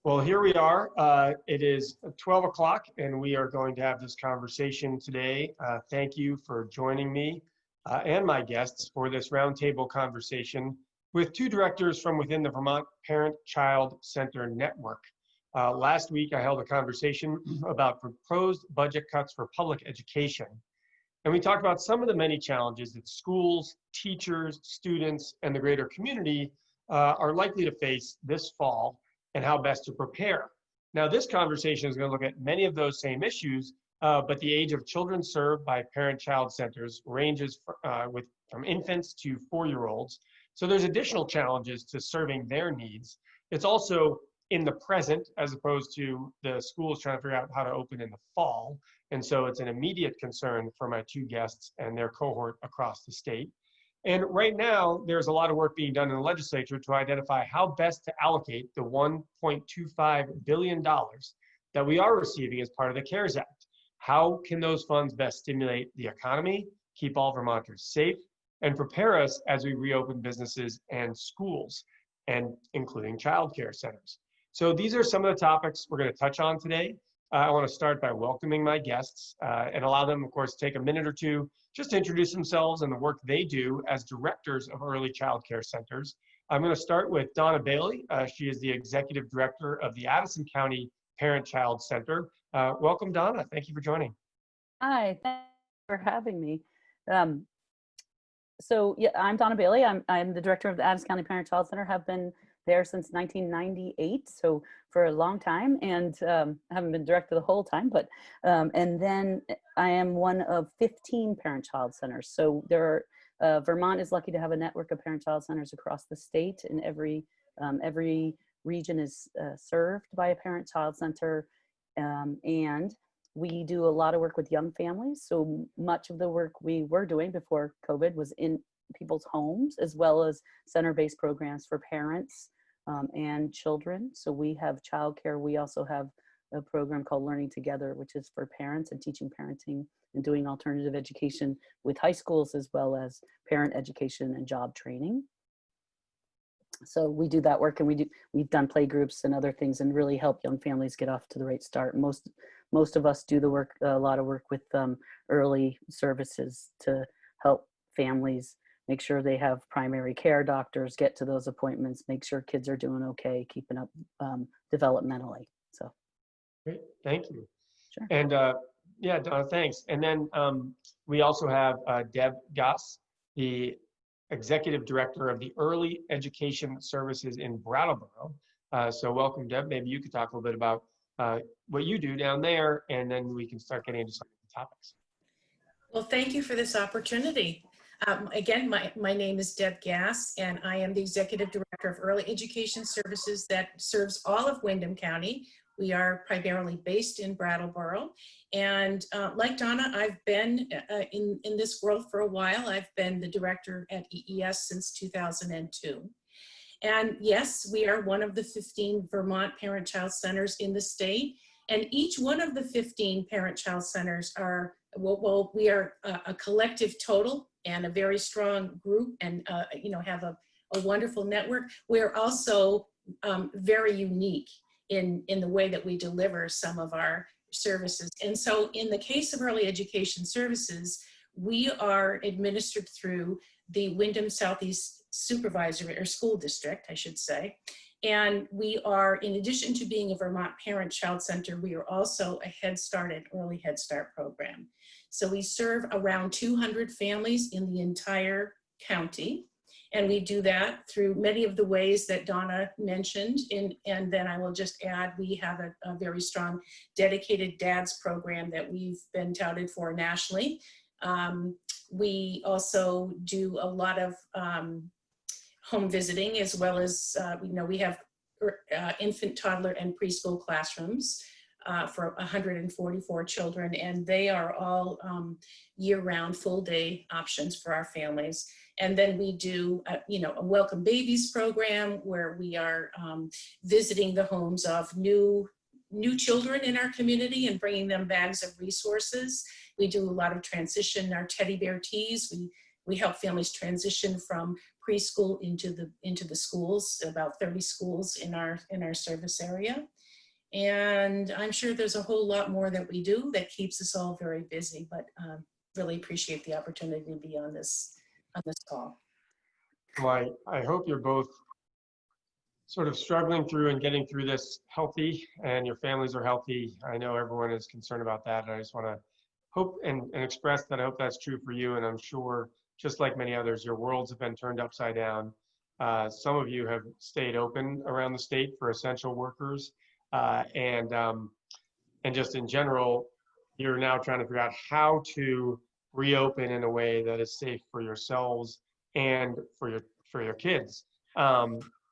Well, here we are. It is 12 o'clock, and we are going to have this conversation today. Thank you for joining me and my guests for this roundtable conversation with two directors from within the Vermont Parent-Child Center Network. Last week, I held a conversation about proposed budget cuts for public education. And we talked about some of the many challenges that schools, teachers, students, and the greater community are likely to face this fall, and how best to prepare. Now, this conversation is going to look at many of those same issues, but the age of children served by parent-child centers ranges from infants to 4-year-olds. So there's additional challenges to serving their needs. It's also in the present, as opposed to the schools trying to figure out how to open in the fall. And so it's an immediate concern for my two guests and their cohort across the state. And right now, there's a lot of work being done in the legislature to identify how best to allocate the $1.25 billion that we are receiving as part of the CARES Act. How can those funds best stimulate the economy, keep all Vermonters safe, and prepare us as we reopen businesses and schools, and including childcare centers? So these are some of the topics we're going to touch on today. I want to start by welcoming my guests and allow them, of course, to take a minute or two just to introduce themselves and the work they do as directors of early child care centers. I'm going to start with Donna Bailey. She is the executive director of the Addison County Parent-Child Center. Welcome, Donna. Thank you for joining. Hi, thanks for having me. So yeah, I'm Donna Bailey. I'm the director of the Addison County Parent-Child Center. Have been there since 1998, so for a long time, and haven't been director the whole time, but and then I am one of 15 parent-child centers. So there are, Vermont is lucky to have a network of parent-child centers across the state, and every region is served by a parent-child center, and we do a lot of work with young families. So much of the work we were doing before COVID was in people's homes, as well as center-based programs for parents and children. So we have childcare. We also have a program called Learning Together, which is for parents and teaching parenting and doing alternative education with high schools, as well as parent education and job training. So we do that work, and we've done play groups and other things, and really help young families get off to the right start. Most of us do the work, a lot of work with early services to help families make sure they have primary care doctors, get to those appointments, make sure kids are doing okay, keeping up developmentally. So, great, thank you. Sure. And yeah, Donna, thanks. And then we also have Deb Gass, the executive director of the Early Education Services in Brattleboro. So welcome, Deb. Maybe you could talk a little bit about what you do down there, and then we can start getting into some of the topics. Well, thank you for this opportunity. Again, my name is Deb Gass, and I am the Executive Director of Early Education Services that serves all of Windham County. We are primarily based in Brattleboro. And like Donna, I've been in this world for a while. I've been the director at EES since 2002. And yes, we are one of the 15 Vermont Parent-Child Centers in the state. And each one of the 15 Parent-Child Centers are, well, we are a collective total and a very strong group, and have a wonderful network. We're also very unique in the way that we deliver some of our services. And so in the case of Early Education Services, we are administered through the Windham Southeast Supervisory, or School District, I should say. And we are, in addition to being a Vermont Parent-Child Center, we are also a Head Start and Early Head Start program. So we serve around 200 families in the entire county. And we do that through many of the ways that Donna mentioned. And then I will just add, we have a very strong dedicated dads program that we've been touted for nationally. We also do a lot of home visiting, as well as, we have infant, toddler, and preschool classrooms for 144 children, and they are all year-round, full-day options for our families. And then we do, a Welcome Babies program, where we are visiting the homes of new children in our community and bringing them bags of resources. We do a lot of transition, our teddy bear teas. We help families transition from preschool into the schools, about 30 schools in our service area. And I'm sure there's a whole lot more that we do that keeps us all very busy, but really appreciate the opportunity to be on this call. Well, I hope you're both sort of struggling through and getting through this healthy, and your families are healthy. I know everyone is concerned about that, and I just want to hope and express that I hope that's true for you. And I'm sure, just like many others, your worlds have been turned upside down. Some of you have stayed open around the state for essential workers, and just in general, you're now trying to figure out how to reopen in a way that is safe for yourselves and for your kids.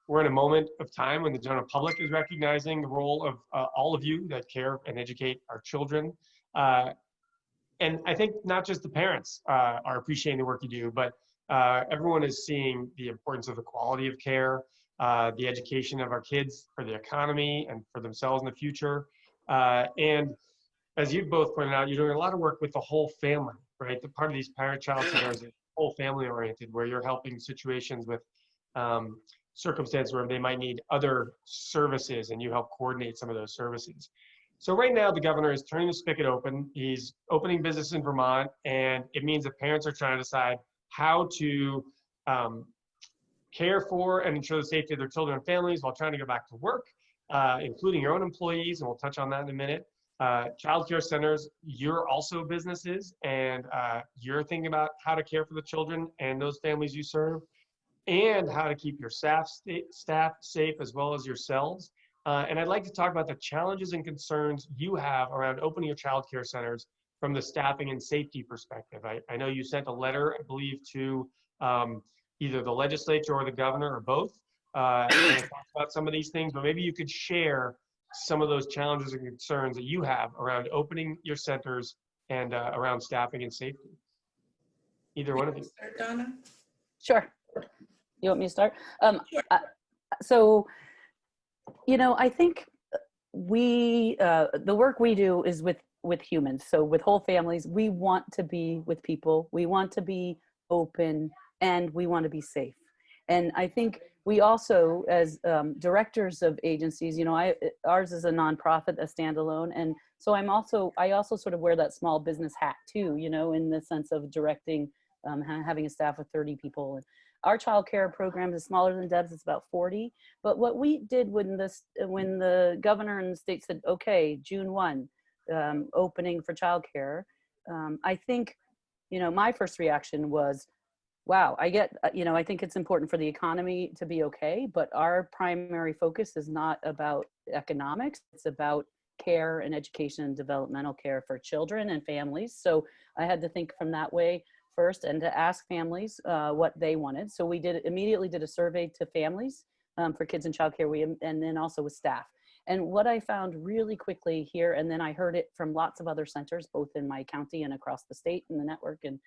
We're in a moment of time when the general public is recognizing the role of all of you that care and educate our children. And I think not just the parents are appreciating the work you do, but everyone is seeing the importance of the quality of care, the education of our kids for the economy and for themselves in the future. And as you both pointed out, you're doing a lot of work with the whole family, right? The part of these parent-child centers is whole family oriented, where you're helping situations with circumstances where they might need other services, and you help coordinate some of those services. So right now, the governor is turning the spigot open. He's opening business in Vermont, and it means that parents are trying to decide how to care for and ensure the safety of their children and families while trying to go back to work, including your own employees, and we'll touch on that in a minute. Childcare centers, you're also businesses, and you're thinking about how to care for the children and those families you serve, and how to keep your staff safe as well as yourselves. And I'd like to talk about the challenges and concerns you have around opening your childcare centers from the staffing and safety perspective. I know you sent a letter, I believe, to either the legislature or the governor or both, and it talks about some of these things, but maybe you could share some of those challenges and concerns that you have around opening your centers and around staffing and safety. Either one of you. Start, Donna? Sure. You want me to start? Sure. So, you know, I think the work we do is with humans. So with whole families, we want to be with people. We want to be open, and we want to be safe. And I think we also, as directors of agencies, you know, ours is a nonprofit, a standalone, and so I also sort of wear that small business hat too, you know, in the sense of directing, having a staff of 30 people. And our childcare program is smaller than Deb's; it's about 40. But what we did when the governor and the state said, okay, June 1, opening for childcare, I think, you know, my first reaction was, wow, I think it's important for the economy to be okay, but our primary focus is not about economics. It's about care and education and developmental care for children and families. So I had to think from that way first, and to ask families what they wanted. So we immediately did a survey to families for kids in childcare, and then also with staff. And what I found really quickly here, and then I heard it from lots of other centers, both in my county and across the state and the network, and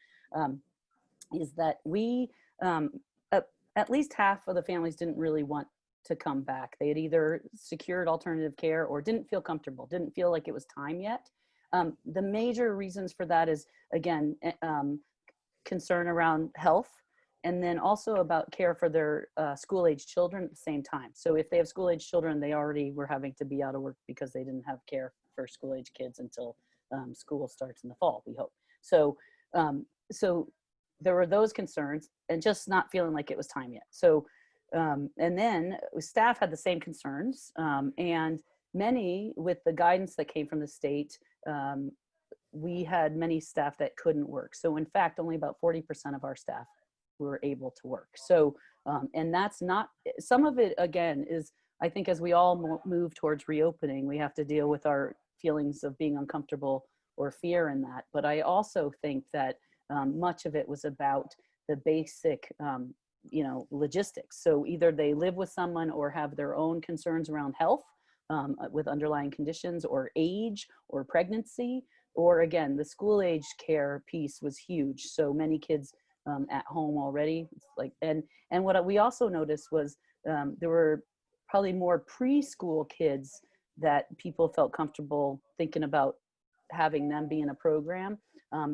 is that we, at least half of the families didn't really want to come back. They had either secured alternative care or didn't feel comfortable, didn't feel like it was time yet. The major reasons for that is, again, concern around health, and then also about care for their school-age children at the same time. So if they have school-age children, they already were having to be out of work because they didn't have care for school-age kids until school starts in the fall, we hope. So, so there were those concerns, and just not feeling like it was time yet. So, and then staff had the same concerns, and many, with the guidance that came from the state, we had many staff that couldn't work. So in fact, only about 40% of our staff were able to work. So, and that's not, some of it again is, I think as we all move towards reopening, we have to deal with our feelings of being uncomfortable or fear in that. But I also think that much of it was about the basic, you know, logistics. So either they live with someone or have their own concerns around health with underlying conditions, or age, or pregnancy, or again, the school age care piece was huge. So many kids at home already. It's like, and what we also noticed was there were probably more preschool kids that people felt comfortable thinking about having them be in a program.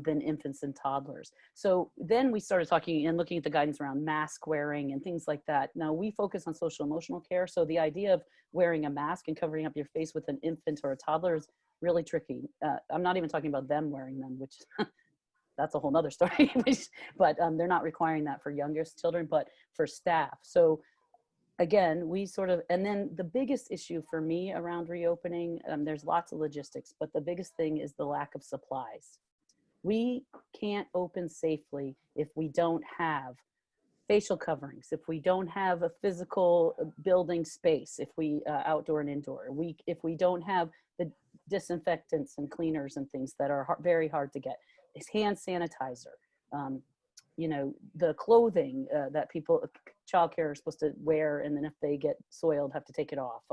than infants and toddlers. So then we started talking and looking at the guidance around mask wearing and things like that. Now we focus on social emotional care. So the idea of wearing a mask and covering up your face with an infant or a toddler is really tricky. I'm not even talking about them wearing them, which that's a whole nother story, but they're not requiring that for youngest children, but for staff. So again, we sort of, and then the biggest issue for me around reopening, there's lots of logistics, but the biggest thing is the lack of supplies. We can't open safely if we don't have facial coverings, if we don't have a physical building space, if we outdoor and indoor, if we don't have the disinfectants and cleaners and things that are very hard to get. It's hand sanitizer, you know, the clothing that people, childcare are supposed to wear, and then if they get soiled, have to take it off.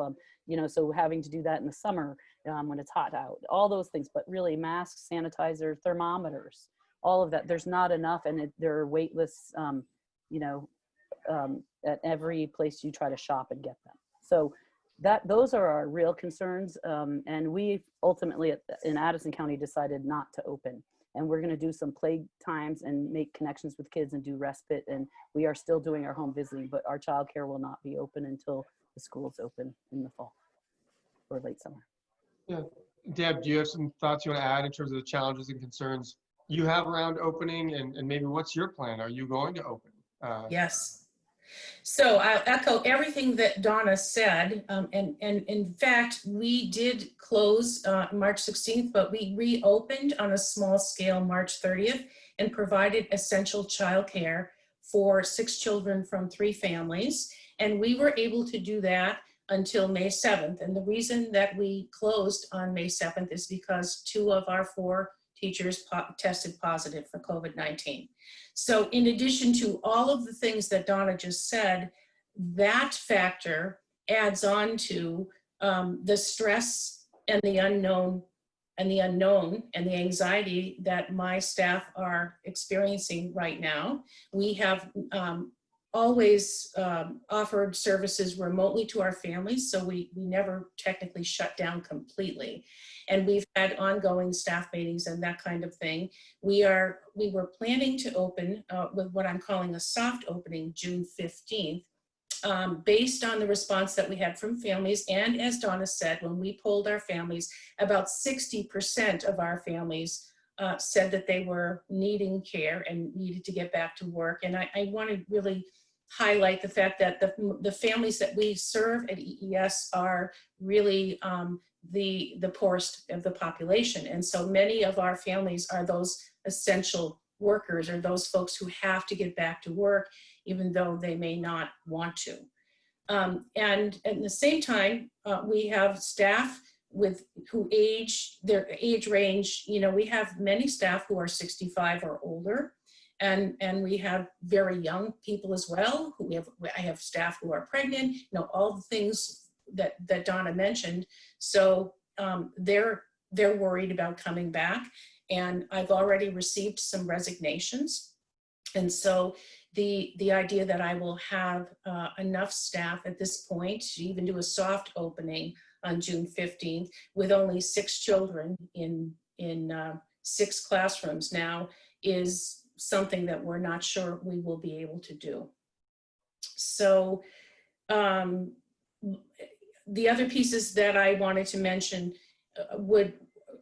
You know, so having to do that in the summer when it's hot out, all those things, but really masks, sanitizer, thermometers, all of that. There's not enough, and there are wait lists, you know, at every place you try to shop and get them. So those are our real concerns. And we ultimately in Addison County decided not to open. And we're going to do some play times and make connections with kids and do respite. And we are still doing our home visiting, but our childcare will not be open until the schools open in the fall or late summer. Yeah. Deb, do you have some thoughts you want to add in terms of the challenges and concerns you have around opening, and maybe what's your plan? Are you going to open? Yes. So I'll echo everything that Donna said. And in fact, we did close March 16th, but we reopened on a small scale March 30th and provided essential childcare for 6 children from 3 families. And we were able to do that until May 7th. And the reason that we closed on May 7th is because 2 of our 4 teachers tested positive for COVID-19. So in addition to all of the things that Donna just said, that factor adds on to the stress and the unknown and the anxiety that my staff are experiencing right now. We have always offered services remotely to our families, so we never technically shut down completely. And we've had ongoing staff meetings and that kind of thing. We were planning to open with what I'm calling a soft opening June 15th, based on the response that we had from families. And as Donna said, when we polled our families, about 60% of our families said that they were needing care and needed to get back to work. And I want to really highlight the fact that the families that we serve at EES are really the poorest of the population. And so many of our families are those essential workers, or those folks who have to get back to work even though they may not want to. And at the same time, we have staff their age range, you know, we have many staff who are 65 or older, and we have very young people as well. I have staff who are pregnant, you know, all the things that Donna mentioned. So they're worried about coming back, and I've already received some resignations. And so the idea that I will have enough staff at this point to even do a soft opening on June 15th with only 6 children in 6 classrooms now is something that we're not sure we will be able to do. So the other pieces that I wanted to mention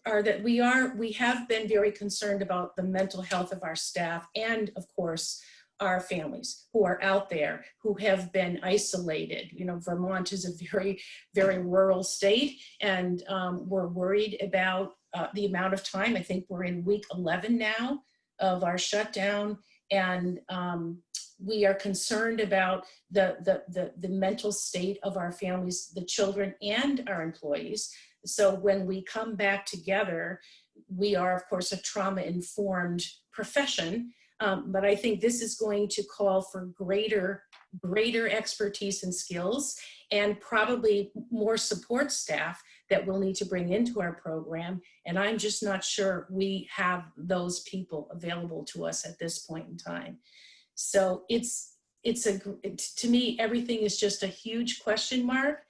are that we have been very concerned about the mental health of our staff, and of course our families who are out there who have been isolated. You know, Vermont is a very, very rural state, and we're worried about the amount of time. I think we're in week 11 now of our shutdown, and we are concerned about the mental state of our families, the children and our employees. So when we come back together, we are of course a trauma-informed profession, but I think this is going to call for greater expertise and skills, and probably more support staff that we'll need to bring into our program. And I'm just not sure we have those people available to us at this point in time. So to me, everything is just a huge question mark.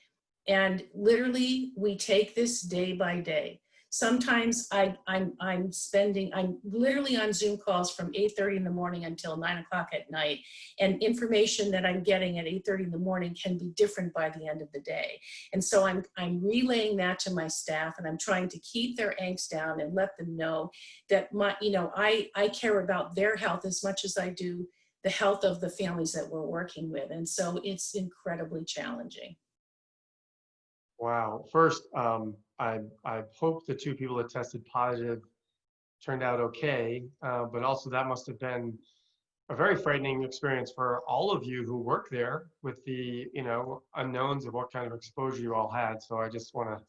And literally we take this day by day. Sometimes I'm literally on Zoom calls from 8:30 in the morning until 9 o'clock at night. And information that I'm getting at 8:30 in the morning can be different by the end of the day. And so I'm relaying that to my staff, and I'm trying to keep their angst down and let them know that I care about their health as much as I do the health of the families that we're working with. And so it's incredibly challenging. Wow. First, I hope the two people that tested positive turned out okay, but also that must have been a very frightening experience for all of you who work there with the, unknowns of what kind of exposure you all had. So I just want to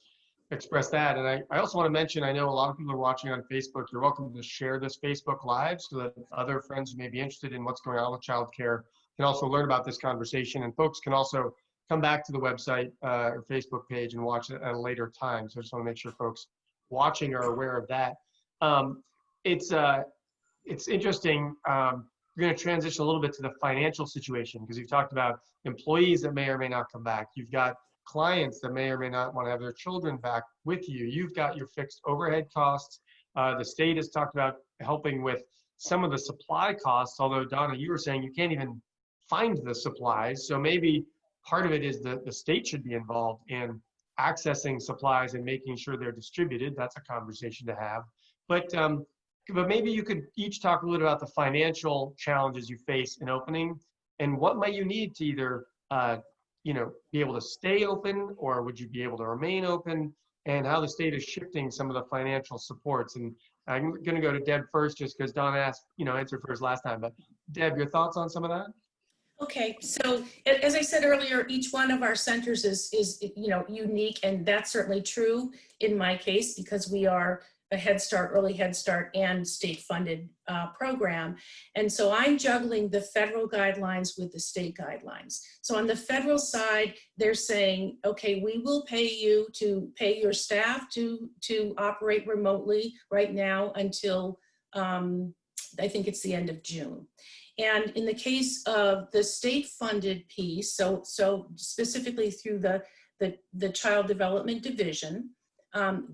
express that. And I also want to mention, I know a lot of people are watching on Facebook. You're welcome to share this Facebook Live so that other friends who may be interested in what's going on with childcare can also learn about this conversation. And folks can also come back to the website or Facebook page and watch it at a later time. So I just want to make sure folks watching are aware of that. It's interesting. We're going to transition a little bit to the financial situation because you've talked about employees that may or may not come back. You've got clients that may or may not want to have their children back with you. You've got your fixed overhead costs. The state has talked about helping with some of the supply costs, although Donna, you were saying you can't even find the supplies. So maybe part of it is that the state should be involved in accessing supplies and making sure they're distributed. That's a conversation to have. But maybe you could each talk a little about the financial challenges you face in opening and what might you need to either be able to stay open, or would you be able to remain open, and how the state is shifting some of the financial supports. And I'm going to go to Deb first, just because Donna answered first last time. But Deb, your thoughts on some of that? Okay, so as I said earlier, each one of our centers is unique, and that's certainly true in my case because we are a Head Start, early Head Start, and state-funded program. And so I'm juggling the federal guidelines with the state guidelines. So on the federal side, they're saying, okay, we will pay you to pay your staff to operate remotely right now until I think it's the end of June. And in the case of the state-funded piece, so specifically through the Child Development Division,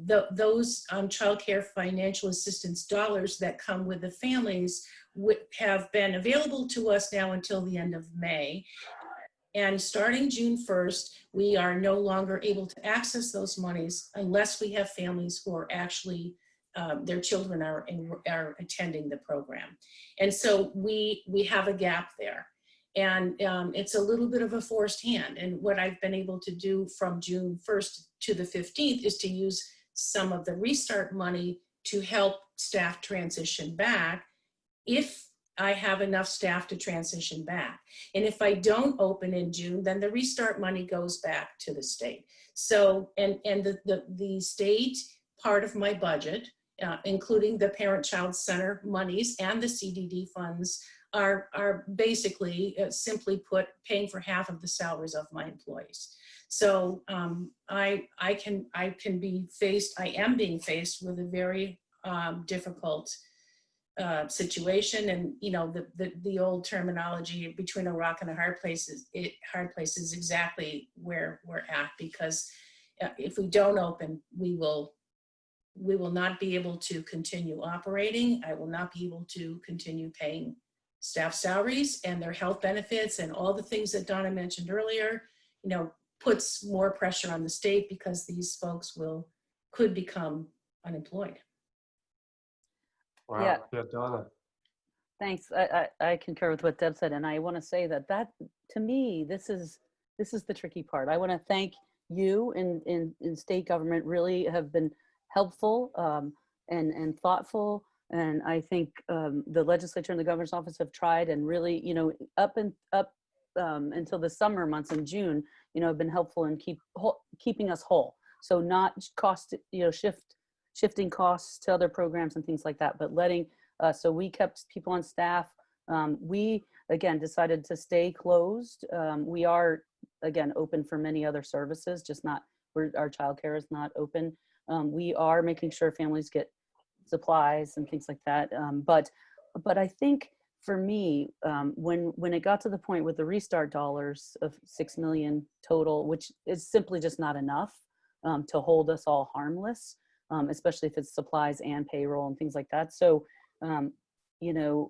those childcare financial assistance dollars that come with the families have been available to us now until the end of May. And starting June 1st, we are no longer able to access those monies unless we have families who are actually, their children are attending the program. And so we have a gap there. And it's a little bit of a forced hand. And what I've been able to do from June 1st to the 15th is to use some of the restart money to help staff transition back if I have enough staff to transition back. And if I don't open in June, then the restart money goes back to the state. So, and the state part of my budget, including the Parent-Child Center monies and the CDD funds, are basically simply put paying for half of the salaries of my employees. So I am being faced with a very difficult situation, and the old terminology, between a rock and a hard place is exactly where we're at, because if we don't open, we will not be able to continue operating. I will not be able to continue paying staff salaries and their health benefits and all the things that Donna mentioned earlier, puts more pressure on the state because these folks could become unemployed. Wow. Yeah, Donna. Thanks. I concur with what Deb said, and I want to say that to me, this is the tricky part. I want to thank you in state government. Really have been helpful and thoughtful. And I think the legislature and the governor's office have tried and really, up until the summer months in June, have been helpful in keeping us whole. So not shifting costs to other programs and things like that, but so we kept people on staff. We, again, decided to stay closed. We are, again, open for many other services, just not, our childcare is not open. We are making sure families get supplies and things like that. But I think for me, when it got to the point with the restart dollars of $6 million total, which is simply just not enough to hold us all harmless, especially if it's supplies and payroll and things like that. So, you know,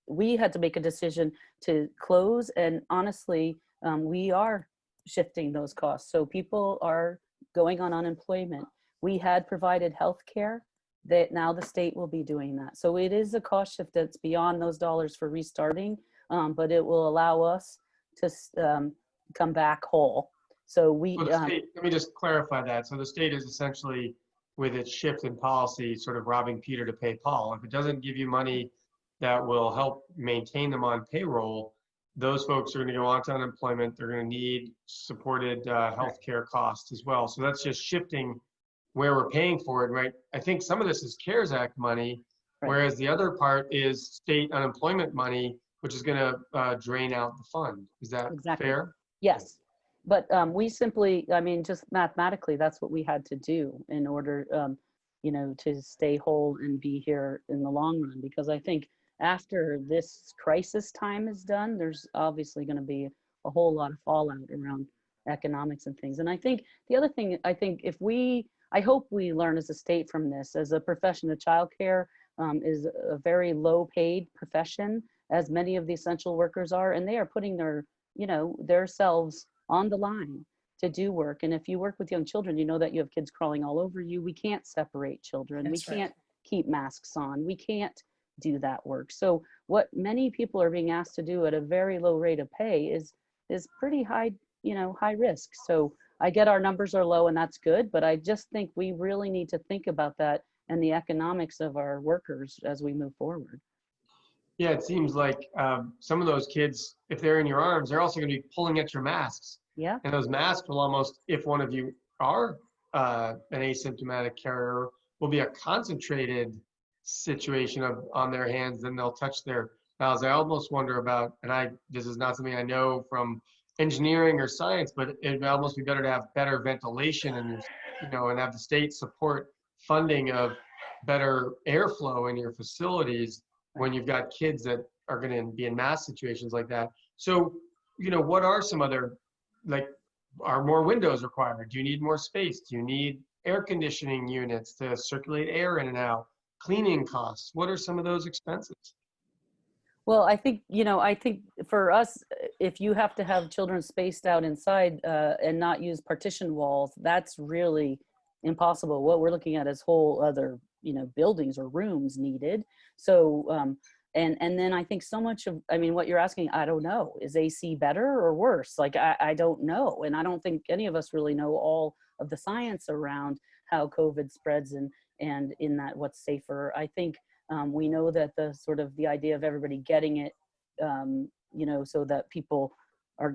we had to make a decision to close, and honestly, we are shifting those costs. So people are going on unemployment. We had provided health care, that now the state will be doing that. So it is a cost shift that's beyond those dollars for restarting, but it will allow us to come back whole. So we, Well, the state, let me just clarify that. So the state is essentially, with its shift in policy, sort of robbing Peter to pay Paul. If it doesn't give you money that will help maintain them on payroll, those folks are going to go on to unemployment. They're going to need supported health care costs as well. So that's just shifting where we're paying for it, right? I think some of this is CARES Act money, Right. whereas the other part is state unemployment money, which is going to drain out the fund. Is that Exactly. fair? yes, but we simply, I mean, just mathematically, that's what we had to do in order, you know, to stay whole and be here in the long run. Because I think after this crisis time is done, there's obviously going to be a whole lot of fallout around economics and things. And I think the other thing, I think if we, I hope we learn as a state from this, as a profession of childcare is a very low paid profession, as many of the essential workers are, and they are putting their, you know, their selves on the line to do work. And if you work with young children, you know that you have kids crawling all over you. We can't separate children. That's We right. can't keep masks on. We can't do that work. So what many people are being asked to do at a very low rate of pay is pretty high, you know, high risk. So I get our numbers are low and that's good, but I just think we really need to think about that and the economics of our workers as we move forward. Yeah, it seems like some of those kids, if they're in your arms, they're also going to be pulling at your masks. Yeah. And those masks will almost, if one of you are an asymptomatic carrier, will be a concentrated situation on their hands, then they'll touch their mouths. I almost wonder about, and this is not something I know from engineering or science, but it would almost be better to have better ventilation and, you know, and have the state support funding of better airflow in your facilities when you've got kids that are going to be in mass situations like that. So, you know, what are some other, like, are more windows required? Do you need more space? Do you need air conditioning units to circulate air in and out? Cleaning costs? What are some of those expenses? Well, I think, you know, I think for us, if you have to have children spaced out inside and not use partition walls, that's really impossible. What we're looking at is whole other, you know, buildings or rooms needed. So, and then I think so much of, I mean, what you're asking, I don't know, is AC better or worse? Like, I don't know. And I don't think any of us really know all of the science around how COVID spreads and in that what's safer. I think we know that the sort of the idea of everybody getting it, you know, so that people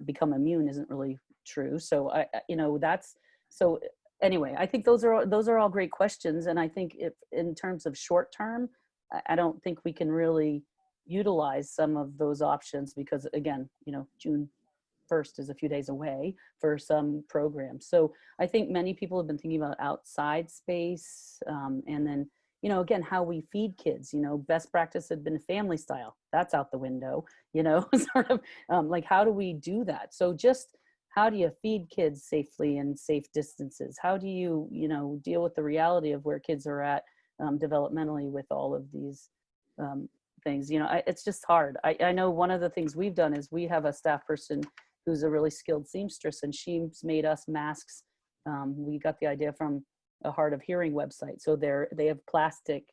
become immune isn't really true. So you know, so anyway, I think those are all great questions. And I think if in terms of short term, I don't think we can really utilize some of those options because again, you know, June 1st is a few days away for some programs. So I think many people have been thinking about outside space and then, you know, again, how we feed kids, you know, best practice had been family style. That's out the window, you know, sort of like, how do we do that? So just how do you feed kids safely and safe distances? How do you, you know, deal with the reality of where kids are at developmentally with all of these things? You know, it's just hard. I know one of the things we've done is we have a staff person who's a really skilled seamstress, and she's made us masks. We got the idea from a Hard of Hearing website. So they have plastic,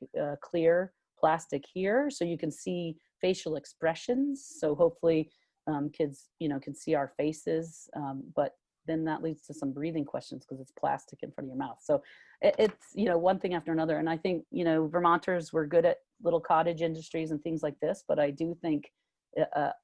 clear plastic here, so you can see facial expressions. So hopefully kids, you know, can see our faces, but then that leads to some breathing questions because it's plastic in front of your mouth. So it's, you know, one thing after another. And I think, you know, Vermonters, we're good at little cottage industries and things like this, but I do think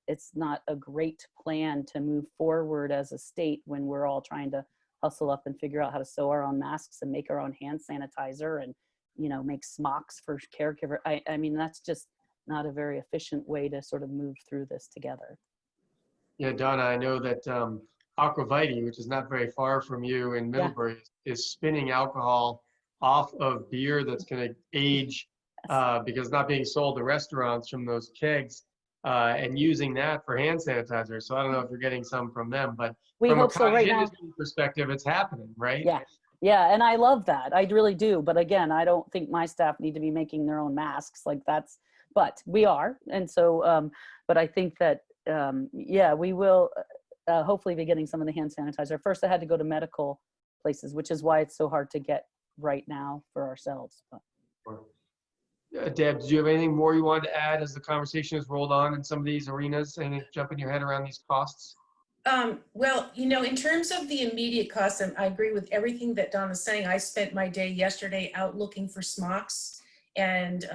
it's not a great plan to move forward as a state when we're all trying to hustle up and figure out how to sew our own masks and make our own hand sanitizer and, you know, make smocks for caregiver. I mean, that's just not a very efficient way to sort of move through this together. Yeah, Donna, I know that Aquavite, which is not very far from you in Middlebury, is spinning alcohol off of beer that's going to age because not being sold to restaurants from those kegs and using that for hand sanitizer. So I don't know if you're getting some from them, but We from a hope so cottage right now. industry perspective, it's happening, right? Yeah. Yeah, and I love that. I really do. But again, I don't think my staff need to be making their own masks. Like that's, but we are. And so, but I think that, yeah, we will hopefully be getting some of the hand sanitizer. First, I had to go to medical places, which is why it's so hard to get right now for ourselves. But. Deb, do you have anything more you wanted to add as the conversation has rolled on in some of these arenas? Anything jump in your head around these costs? Well, in terms of the immediate costs, and I agree with everything that Donna's saying. I spent my day yesterday out looking for smocks and,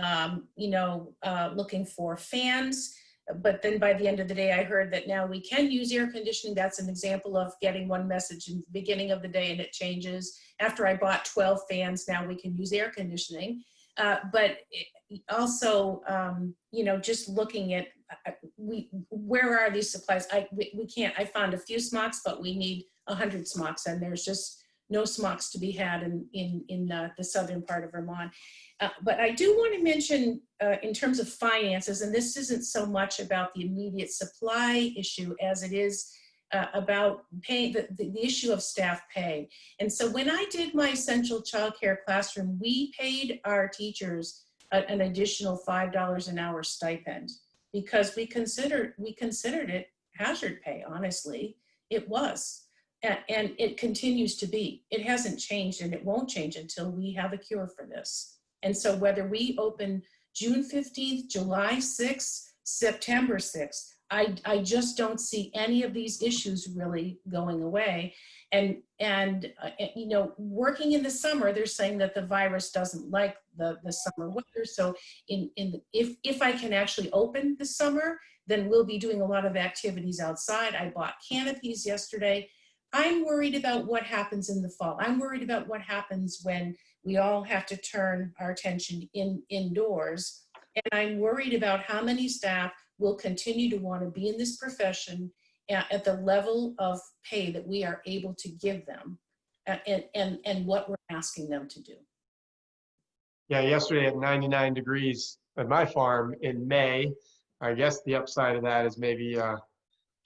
looking for fans. But then by the end of the day, I heard that now we can use air conditioning. That's an example of getting one message in the beginning of the day and it changes. After I bought 12 fans, now we can use air conditioning. But also, just looking at where are these supplies? We can't. I found a few smocks, but we need 100 smocks, and there's just no smocks to be had in the southern part of Vermont. But I do want to mention in terms of finances, and this isn't so much about the immediate supply issue as it is about paying the issue of staff pay. And so when I did my essential childcare classroom, we paid our teachers an additional $5 an hour stipend because we considered it hazard pay. Honestly, it was, and it continues to be. It hasn't changed, and it won't change until we have a cure for this. And so whether we open June 15th, July 6th, September 6th, I just don't see any of these issues really going away. And working in the summer, they're saying that the virus doesn't like the summer weather. So if I can actually open the summer, then we'll be doing a lot of activities outside. I bought canopies yesterday. I'm worried about what happens in the fall. I'm worried about what happens when we all have to turn our attention indoors. And I'm worried about how many staff will continue to want to be in this profession at the level of pay that we are able to give them and what we're asking them to do. Yeah, yesterday at 99 degrees at my farm in May, I guess the upside of that is maybe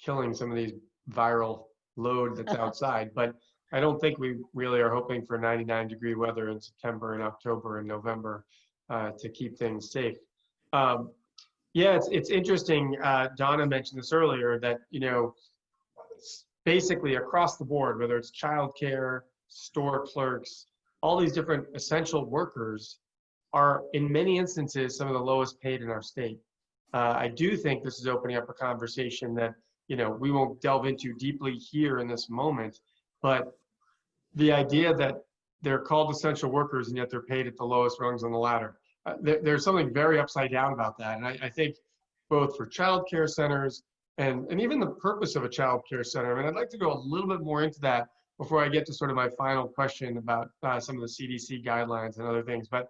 killing some of these viral load that's outside, but I don't think we really are hoping for 99-degree weather in September and October and November to keep things safe. Yeah, it's interesting. Donna mentioned this earlier that, basically across the board, whether it's childcare, store clerks, all these different essential workers are in many instances some of the lowest paid in our state. I do think this is opening up a conversation that, we won't delve into deeply here in this moment, but the idea that they're called essential workers and yet they're paid at the lowest rungs on the ladder. There's something very upside down about that. And I think both for child care centers and even the purpose of a child care center, I'd like to go a little bit more into that before I get to sort of my final question about some of the CDC guidelines and other things. But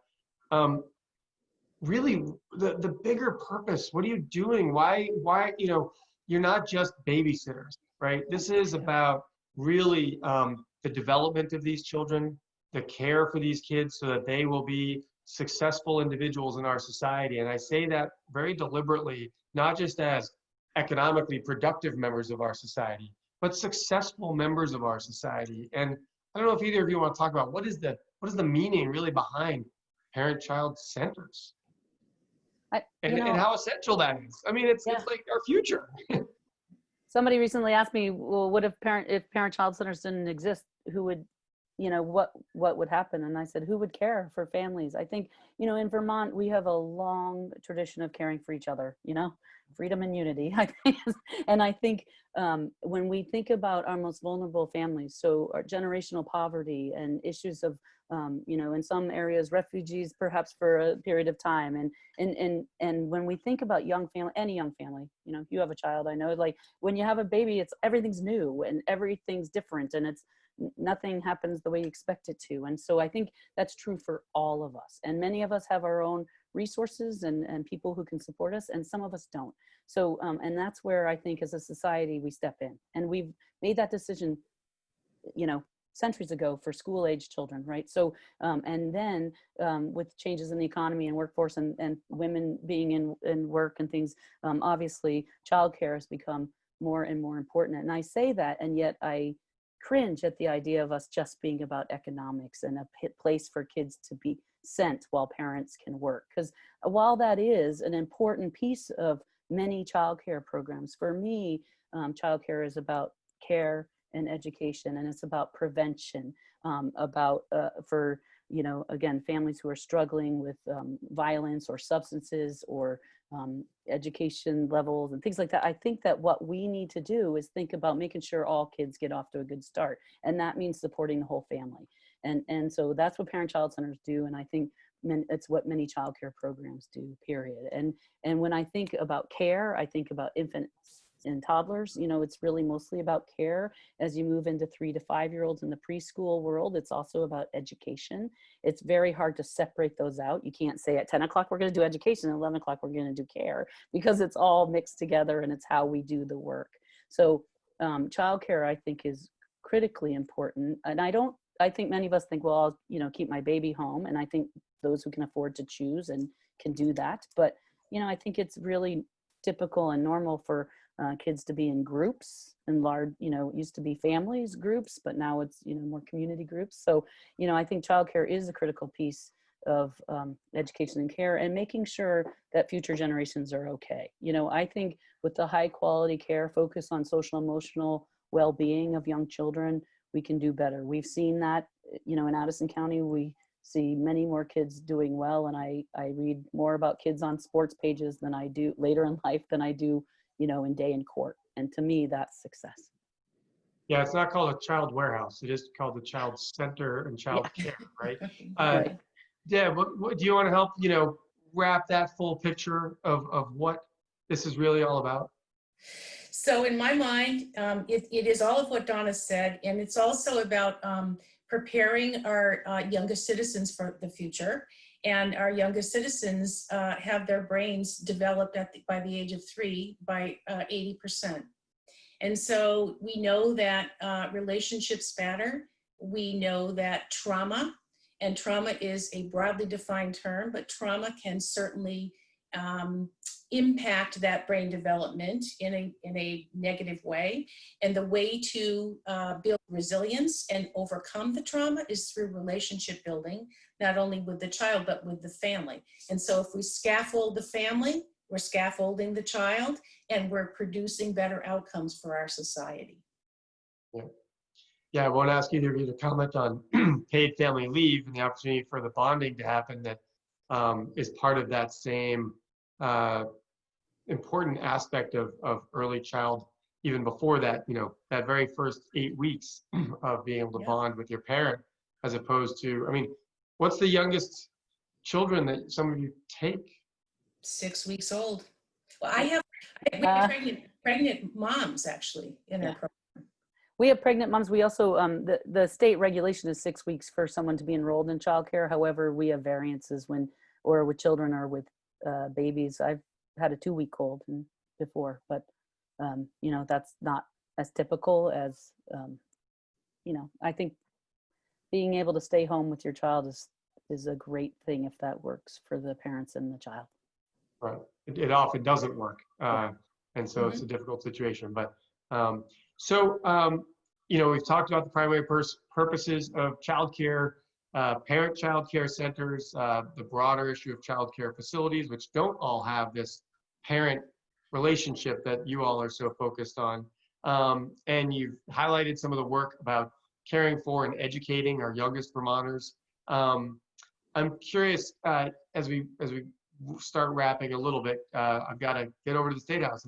really, the bigger purpose, what are you doing? Why, you're not just babysitters, right? This is about really the development of these children, the care for these kids so that they will be successful individuals in our society. And I say that very deliberately, not just as economically productive members of our society, but successful members of our society. And I don't know if either of you want to talk about what is the meaning really behind parent-child centers and how essential that is. I mean, it's like our future. Somebody recently asked me, well, what if parent-child centers didn't exist? Who would, what would happen? And I said, who would care for families? I think, in Vermont, we have a long tradition of caring for each other, freedom and unity, I think. And I think when we think about our most vulnerable families, so our generational poverty and issues of, in some areas, refugees perhaps for a period of time. And when we think about any young family, you have a child, I know, like when you have a baby, everything's new and everything's different and nothing happens the way you expect it to. And so I think that's true for all of us. And many of us have our own resources and people who can support us, and some of us don't. So, and that's where I think as a society, we step in. And we've made that decision, centuries ago for school age children, right? So, and then with changes in the economy and workforce and women being in work and things, obviously childcare has become more and more important. And I say that, and yet I cringe at the idea of us just being about economics and a place for kids to be sent while parents can work. Because while that is an important piece of many childcare programs, for me, childcare is about care and education, and it's about prevention, about for, you know, again, families who are struggling with violence or substances or education levels and things like that. I think that what we need to do is think about making sure all kids get off to a good start. And that means supporting the whole family. And so that's what parent-child centers do. And I think it's what many childcare programs do, period. And when I think about care, I think about infants and toddlers. You know, it's really mostly about care. As you move into 3 to 5 year olds in the preschool world, it's also about education. It's very hard to separate those out. You can't say at 10 o'clock we're going to do education, and 11 o'clock we're going to do care, because it's all mixed together and it's how we do the work. So childcare, I think, is critically important. And I think many of us think, well, I'll, you know, keep my baby home. And I think those who can afford to choose and can do that. But, you know, I think it's really typical and normal for kids to be in groups and large, you know, it used to be families groups, but now it's, you know, more community groups. So, you know, I think childcare is a critical piece of education and care, and making sure that future generations are okay. You know, I think with the high quality care, focus on social emotional well-being of young children, we can do better. We've seen that, you know, in Addison County, we see many more kids doing well. And I read more about kids on sports pages than I do later in life than I do, you know, in day in court. And to me, that's success. Yeah, it's not called a child warehouse. It is called the child center and child care, right? Right. Deb, what do you want to help, you know, wrap that full picture of what this is really all about? So in my mind, it is all of what Donna said, and it's also about preparing our youngest citizens for the future. And our youngest citizens have their brains developed by the age of 3 by 80%. And so we know that relationships matter. We know that trauma, and trauma is a broadly defined term, but trauma can certainly impact that brain development in a negative way. And the way to build resilience and overcome the trauma is through relationship building, not only with the child, but with the family. And so if we scaffold the family, we're scaffolding the child, and we're producing better outcomes for our society. Yeah. Yeah, I won't ask either of you to comment on paid family leave and the opportunity for the bonding to happen that is part of that same important aspect of early child, even before that, you know, that very first 8 weeks of being able to bond with your parent, as opposed to, I mean, what's the youngest children that some of you take? 6 weeks old. Well, we have pregnant moms actually in our program. We have pregnant moms. We also, the state regulation is 6 weeks for someone to be enrolled in childcare. However, we have variances when, or with children or with babies. I've had a 2-week-old before, but you know, that's not as typical as, you know, I think being able to stay home with your child is a great thing if that works for the parents and the child. Right. It often doesn't work. And so it's a difficult situation. But you know, we've talked about the primary purposes of childcare, parent-child care centers, the broader issue of childcare facilities, which don't all have this parent relationship that you all are so focused on. And you've highlighted some of the work about caring for and educating our youngest Vermonters. I'm curious, as we start wrapping a little bit, I've got to get over to the State House,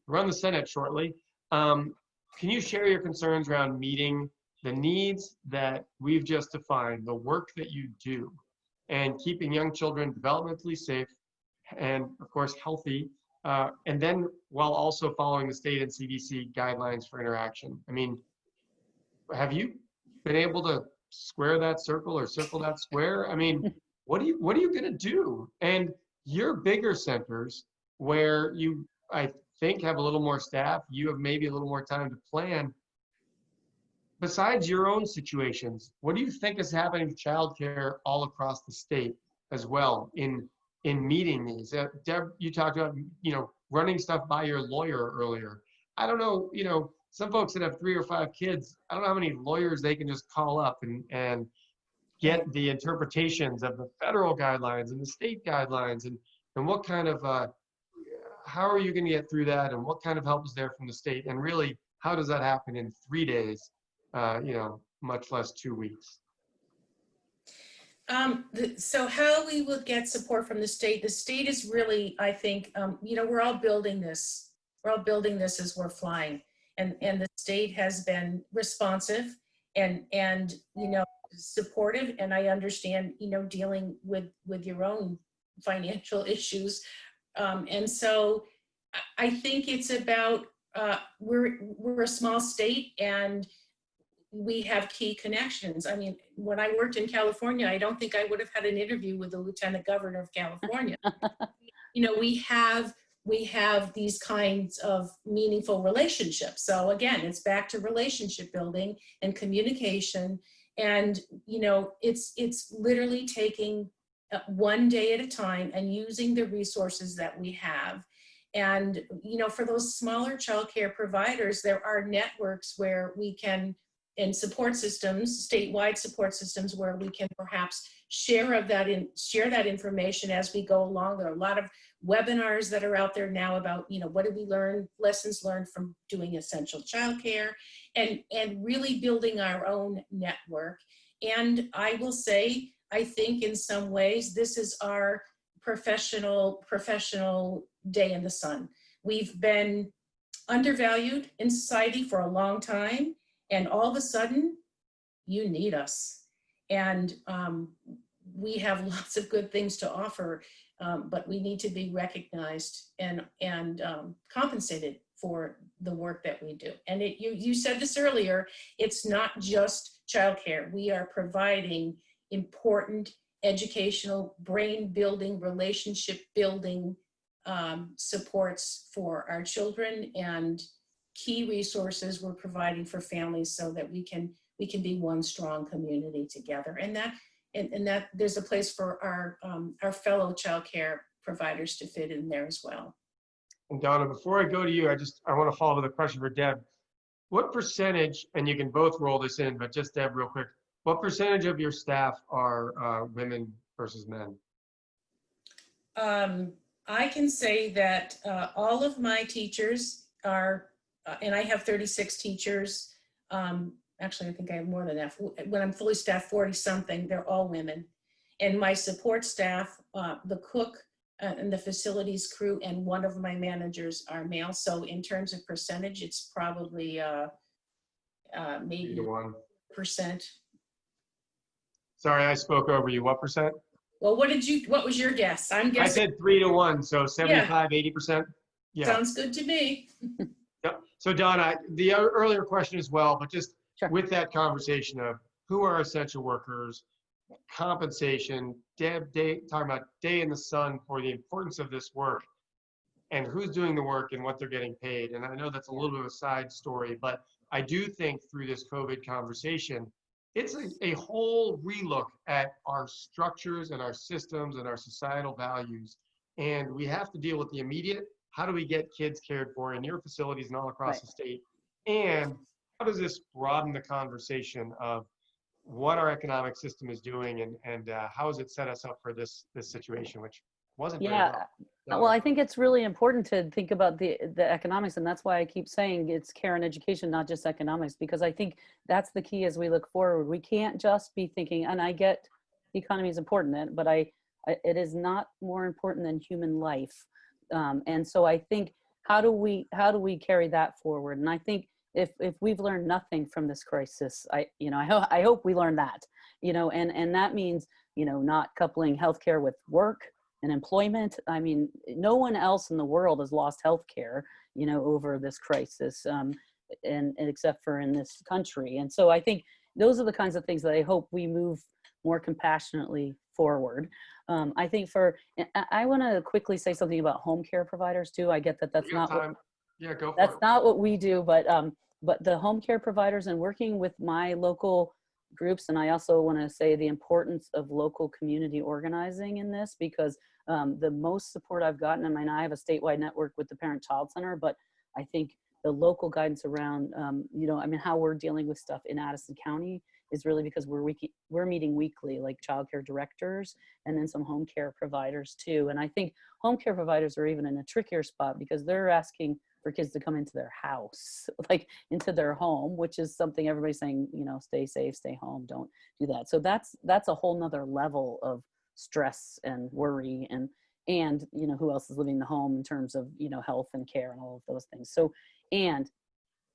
run the Senate shortly. Can you share your concerns around meeting the needs that we've just defined, the work that you do, and keeping young children developmentally safe and, of course, healthy, and then while also following the state and CDC guidelines for interaction? I mean, have you been able to square that circle or circle that square? I mean, what are you going to do? And your bigger centers where you, I think, have a little more staff, you have maybe a little more time to plan. Besides your own situations, what do you think is happening to childcare all across the state as well in meeting these? Deb, you talked about, you know, running stuff by your lawyer earlier. I don't know, you know, some folks that have 3 or 5 kids, I don't know how many lawyers they can just call up and get the interpretations of the federal guidelines and the state guidelines, and what kind of, how are you going to get through that, and what kind of help is there from the state, and really, how does that happen in 3 days, much less 2 weeks? So how we will get support from the state is really, I think, we're all building this. We're all building this as we're flying. And the state has been responsive and supportive. And I understand, dealing with your own financial issues. And so I think it's about, we're a small state and we have key connections. I mean, when I worked in California, I don't think I would have had an interview with the Lieutenant Governor of California. We have these kinds of meaningful relationships. So again, it's back to relationship building and communication. And, it's literally taking one day at a time and using the resources that we have. And, for those smaller childcare providers, there are networks where we can, and support systems, statewide support systems, where we can perhaps share that information as we go along. There are a lot of webinars that are out there now about, what did we learn, lessons learned from doing essential childcare, and really building our own network. And I will say, I think in some ways, this is our professional day in the sun. We've been undervalued in society for a long time. And all of a sudden, you need us. And we have lots of good things to offer, but we need to be recognized and compensated for the work that we do. And you said this earlier, it's not just childcare. We are providing important educational, brain building, relationship building supports for our children, and key resources we're providing for families so that we can be one strong community together. And that there's a place for our fellow childcare providers to fit in there as well. And Donna, before I go to you, I want to follow with a question for Deb. What percentage, and you can both roll this in, but just Deb real quick, what percentage of your staff are women versus men? I can say that all of my teachers are, and I have 36 teachers. Actually, I think I have more than that. When I'm fully staffed, 40 something, they're all women. And my support staff, the cook and the facilities crew, and one of my managers are male. So in terms of percentage, it's probably maybe 1%. Sorry, I spoke over you. What percent? Well, what was your guess? I'm guessing. I said 3 to 1, so 75, 80%. Yeah. Sounds good to me. Yep. So Donna, the earlier question as well, but just Sure. with that conversation of who are essential workers, compensation, talking about day in the sun for the importance of this work, and who's doing the work and what they're getting paid. And I know that's a little bit of a side story, but I do think through this COVID conversation, it's a whole relook at our structures and our systems and our societal values. And we have to deal with the immediate. How do we get kids cared for in your facilities and all across the state? And how does this broaden the conversation of what our economic system is doing, and how has it set us up for this situation, which wasn't very well? Well, I think it's really important to think about the economics, and that's why I keep saying it's care and education, not just economics, because I think that's the key as we look forward. We can't just be thinking, and I get the economy is important, but it is not more important than human life. And so I think, how do we carry that forward? And I think if we've learned nothing from this crisis, I hope we learn that, and that means, not coupling healthcare with work and employment. I mean, no one else in the world has lost healthcare, over this crisis, and except for in this country. And so I think those are the kinds of things that I hope we move more compassionately forward. I think I want to quickly say something about home care providers too. I get that's not not what we do, but the home care providers, and working with my local groups. And I also want to say the importance of local community organizing in this, because the most support I've gotten, I mean, I have a statewide network with the Parent Child Center, but I think the local guidance around, you know, I mean, how we're dealing with stuff in Addison County is really because we're meeting weekly, like childcare directors and then some home care providers too. And I think home care providers are even in a trickier spot because they're asking for kids to come into their house, like into their home, which is something everybody's saying, you know, stay safe, stay home, don't do that. So that's a whole nother level of stress and worry, and you know, who else is living in the home in terms of, you know, health and care and all of those things. So, and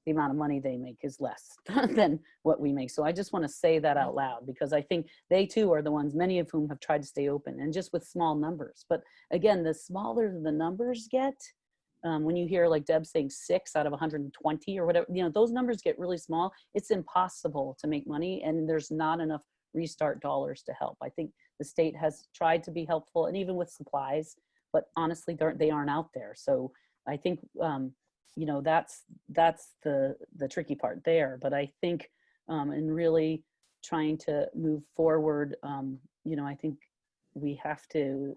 the amount of money they make is less than what we make. So I just want to say that out loud, because I think they too are the ones, many of whom have tried to stay open, and just with small numbers. But again, the smaller the numbers get, when you hear like Deb saying 6 out of 120 or whatever, you know, those numbers get really small. It's impossible to make money, and there's not enough restart dollars to help. I think the state has tried to be helpful, and even with supplies, but honestly, they aren't out there. So I think, you know, that's the tricky part there. But I think in really trying to move forward, you know, I think we have to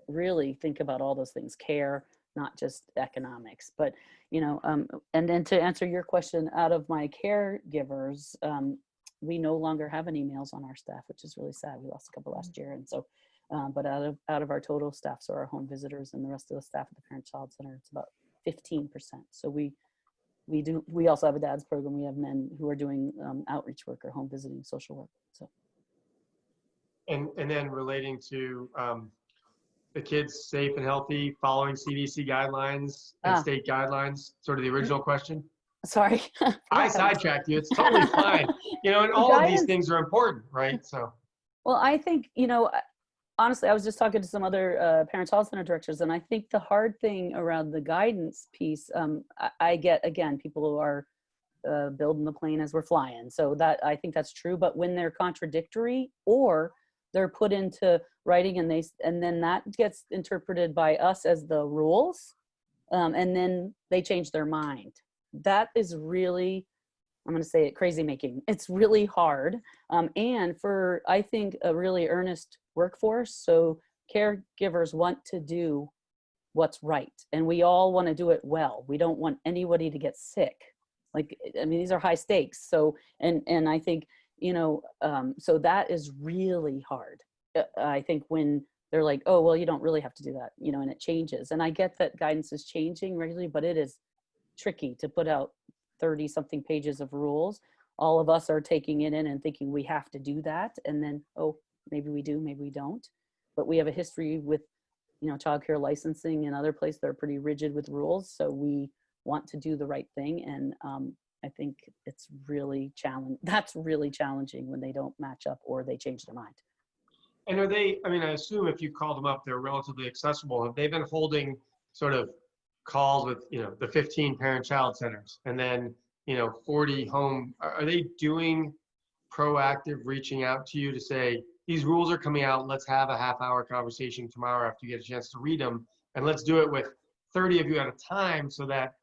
really think about all those things, care, not just economics. But, you know, and then to answer your question, out of my caregivers, we no longer have any males on our staff, which is really sad. We lost a couple last year. And so, but out of our total staff, so our home visitors and the rest of the staff at the Parent-Child Center, it's about 15%. So we also have a dad's program. We have men who are doing outreach work or home visiting, social work. So. And then relating to the kids safe and healthy, following CDC guidelines and state guidelines, sort of the original question. Sorry. I sidetracked you. It's totally fine. You know, and all of these things are important, right? So. Well, I think, you know, honestly, I was just talking to some other Parent-Child Center directors, and I think the hard thing around the guidance piece, I get, again, people who are building the plane as we're flying. So that, I think that's true. But when they're contradictory or they're put into writing and then that gets interpreted by us as the rules, and then they change their mind. That is really, I'm going to say it, crazy making. It's really hard. And for, I think, a really earnest workforce. So caregivers want to do what's right. And we all want to do it well. We don't want anybody to get sick. Like, I mean, these are high stakes. So, and I think, you know, so that is really hard. I think when they're like, oh, well, you don't really have to do that, you know, and it changes. And I get that guidance is changing regularly, but it is tricky to put out 30 something pages of rules. All of us are taking it in and thinking we have to do that. And then, oh, maybe we do, maybe we don't. But we have a history with, you know, childcare licensing and other places that are pretty rigid with rules. So we want to do the right thing. And I think it's really that's really challenging when they don't match up or they change their mind. And are they, I mean, I assume if you call them up, they're relatively accessible. Have they been holding sort of calls with, you know, the 15 parent-child centers and then, you know, 40 home? Are they doing proactive reaching out to you to say, these rules are coming out, let's have a half-hour conversation tomorrow after you get a chance to read them, and let's do it with 30 of you at a time so that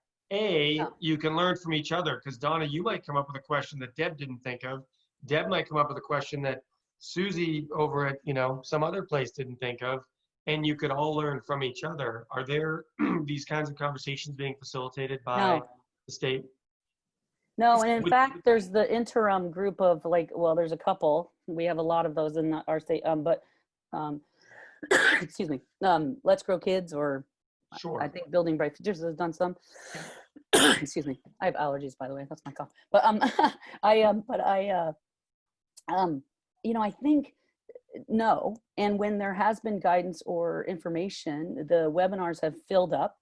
you can learn from each other? Because Donna, you might come up with a question that Deb didn't think of. Deb might come up with a question that Susie over at, you know, some other place didn't think of, and you could all learn from each other. Are there these kinds of conversations being facilitated by the state? No, and in fact, there's the interim group of like, well, there's a couple. We have a lot of those in our state, but excuse me, Let's Grow Kids, or sure. I think Building Bright Futures has done some. Excuse me, I have allergies, by the way. That's my cough. But you know, I think no. And when there has been guidance or information, the webinars have filled up.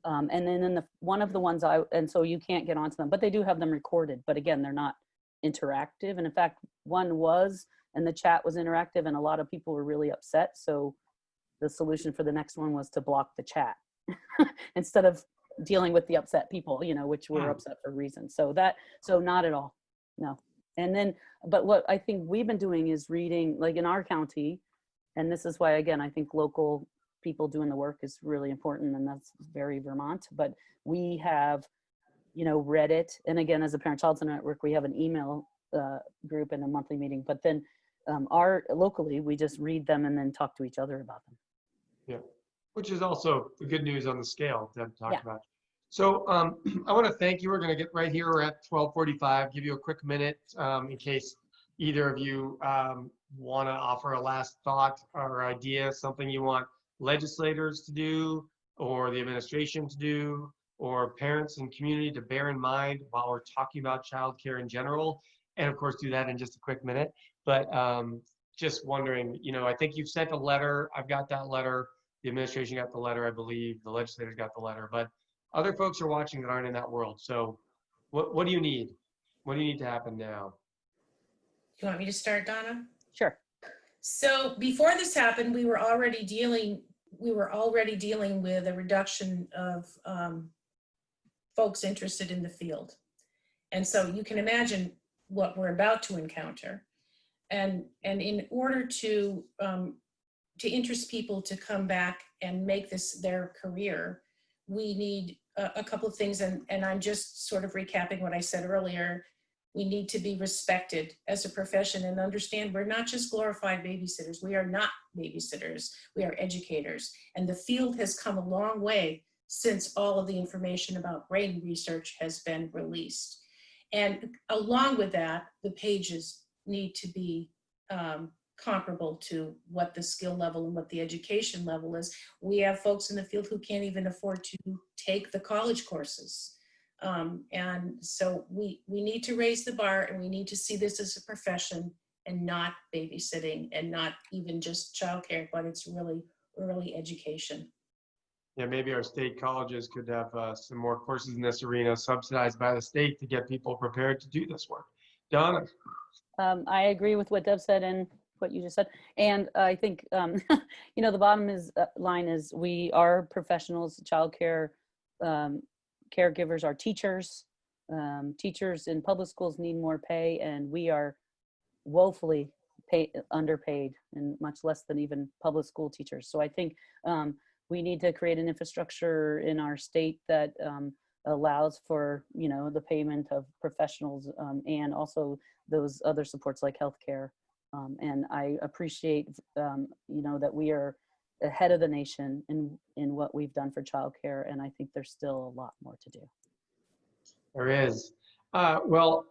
And then in one of the ones and so you can't get onto them, but they do have them recorded. But again, they're not interactive. And in fact, one was, and the chat was interactive, and a lot of people were really upset. So the solution for the next one was to block the chat instead of dealing with the upset people, you know, which were upset for reasons. So not at all, no. And then, but what I think we've been doing is reading, like in our county, and this is why, again, I think local people doing the work is really important, and that's very Vermont. But we have, you know, read it, and again, as a Parent-Child Center Network, we have an email group and a monthly meeting. But then locally, we just read them and then talk to each other about them. Yeah, which is also the good news on the scale that Deb talked about. So I want to thank you. We're going to get right here. We're at 12:45. Give you a quick minute in case either of you want to offer a last thought or idea, something you want legislators to do or the administration to do or parents and community to bear in mind while we're talking about childcare in general. And of course, do that in just a quick minute. But just wondering, I think you've sent a letter. I've got that letter. The administration got the letter, I believe. The legislators got the letter. But other folks are watching that aren't in that world. So what do you need? What do you need to happen now? You want me to start, Donna? Sure. So before this happened, we were already dealing with a reduction of folks interested in the field. And so you can imagine what we're about to encounter. And in order to interest people to come back and make this their career, we need a couple of things. And I'm just sort of recapping what I said earlier. We need to be respected as a profession and understand we're not just glorified babysitters. We are not babysitters. We are educators. And the field has come a long way since all of the information about brain research has been released. And along with that, the pages need to be comparable to what the skill level and what the education level is. We have folks in the field who can't even afford to take the college courses. And so we need to raise the bar, and we need to see this as a profession and not babysitting and not even just childcare, but it's really early education. Yeah, maybe our state colleges could have some more courses in this arena subsidized by the state to get people prepared to do this work. Donna? I agree with what Deb said and what you just said. And I think, the bottom line is we are professionals, childcare caregivers are teachers. Teachers in public schools need more pay, and we are woefully underpaid, and much less than even public school teachers. So I think we need to create an infrastructure in our state that allows for, the payment of professionals and also those other supports like healthcare. And I appreciate, that we are ahead of the nation in what we've done for childcare, and I think there's still a lot more to do. There is. Well,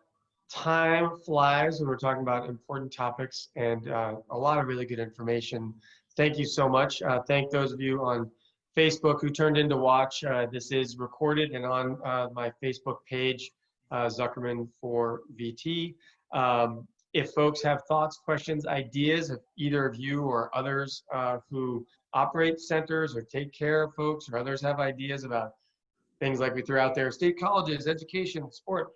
time flies when we're talking about important topics and a lot of really good information. Thank you so much. Thank those of you on Facebook who turned in to watch. This is recorded and on my Facebook page, Zuckerman for VT. If folks have thoughts, questions, ideas, if either of you or others who operate centers or take care of folks or others have ideas about things like we threw out there, state colleges, education, sport,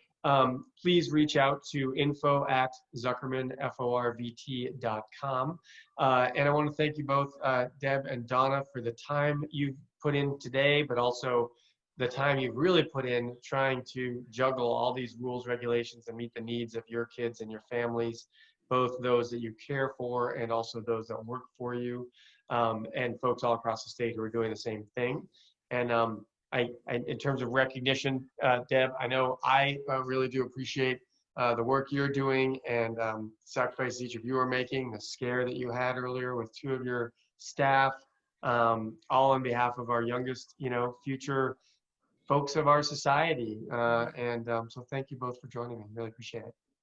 please reach out to info@zuckermanforvt.com. And I want to thank you both, Deb and Donna, for the time you've put in today, but also the time you've really put in trying to juggle all these rules, regulations, and meet the needs of your kids and your families, both those that you care for and also those that work for you, and folks all across the state who are doing the same thing. And I in terms of recognition, Deb, I know I really do appreciate the work you're doing and sacrifices each of you are making, the scare that you had earlier with 2 of your staff, all on behalf of our youngest, future folks of our society. So thank you both for joining me. Really appreciate it.